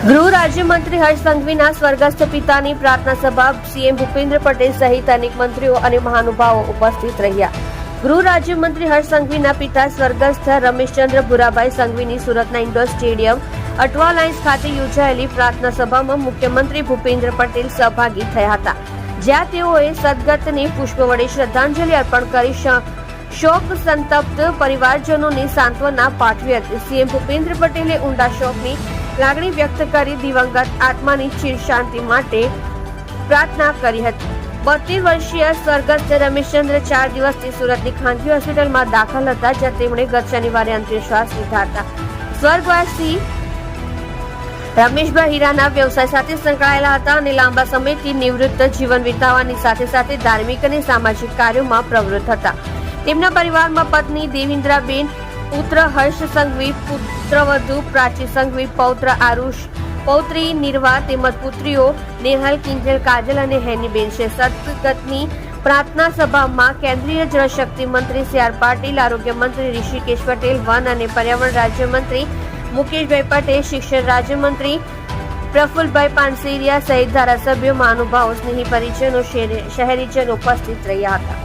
ગૃહ રાજ્યમંત્રી હર્ષ સંઘવીના સ્વર્ગસ્થ પિતાની પ્રાર્થના સભા સીએમ ભૂપેન્દ્ર પટેલ સહિત અનેક મંત્રીઓ અને મહાનુભાવો ઉપસ્થિત રહ્યા. ગૃહ રાજ્યમંત્રી હર્ષ સંઘવીના પિતા સ્વર્ગસ્થ રમેશચંદ્ર ભુરાભાઈ સંઘવીની સુરતના ઇન્ડોર સ્ટેડિયમ અટવા લાઇન્સ ખાતે યોજાયેલી પ્રાર્થના સભામાં મુખ્યમંત્રી ભૂપેન્દ્ર પટેલ સહભાગી થયા હતા, જ્યાં તેઓએ સદગતને પુષ્પ વડે શ્રદ્ધાંજલિ અર્પણ કરી શોક સંતપ્ત પરિવારજનોને સાંત્વના પાઠવી હતી. સીએમ ભૂપેન્દ્ર પટેલે ઊંડા શોકની લાગણી વ્યક્ત કરી દિવંગત આત્માની ચિર શાંતિ માટે પ્રાર્થના કરી હતી. 32 વર્ષીય સ્વર્ગસ્થ રમેશચંદ્ર 4 દિવસથી સુરતની ખાનગી હોસ્પિટલમાં દાખલ હતા, જ્યાં તેમણે ગત શનિવારે અંતિમ શ્વાસ લીધા હતા. સ્વર્ગવાસી રમેશભાઈ હીરાના વ્યવસાય સાથે સંકળાયેલા હતા અને લાંબા સમયથી નિવૃત્ત જીવન વિતાવવાની સાથે સાથે ધાર્મિક અને સામાજિક કાર્યોમાં પ્રવૃત્ત હતા. તેમના પરિવારમાં પત્ની દેવિન્દ્રાબેન, પુત્ર હર્ષ સંઘવી, પુત્રવધુ પ્રાચી સંઘવી, પૌત્ર આરુષ, પૌત્રી નિર્વા તેમજ પુત્રીઓ નેહલ, કિંજલ, કાજલ અને હેનીબેન છે. સદગતની પ્રાર્થના સભામાં કેન્દ્રીય જળશક્તિ મંત્રી સી.આર. પાટીલ, આરોગ્ય મંત્રી ઋષિકેશ પટેલ, વન અને પર્યાવરણ રાજ્યમંત્રી મુકેશભાઈ પટેલ, શિક્ષણ રાજ્યમંત્રી પ્રફુલભાઈ પાનસેરિયા સહિત ધારાસભ્યો, મહાનુભાવો, સ્નેહી પરિજનો, શહેરીજનો ઉપસ્થિત રહ્યા હતા.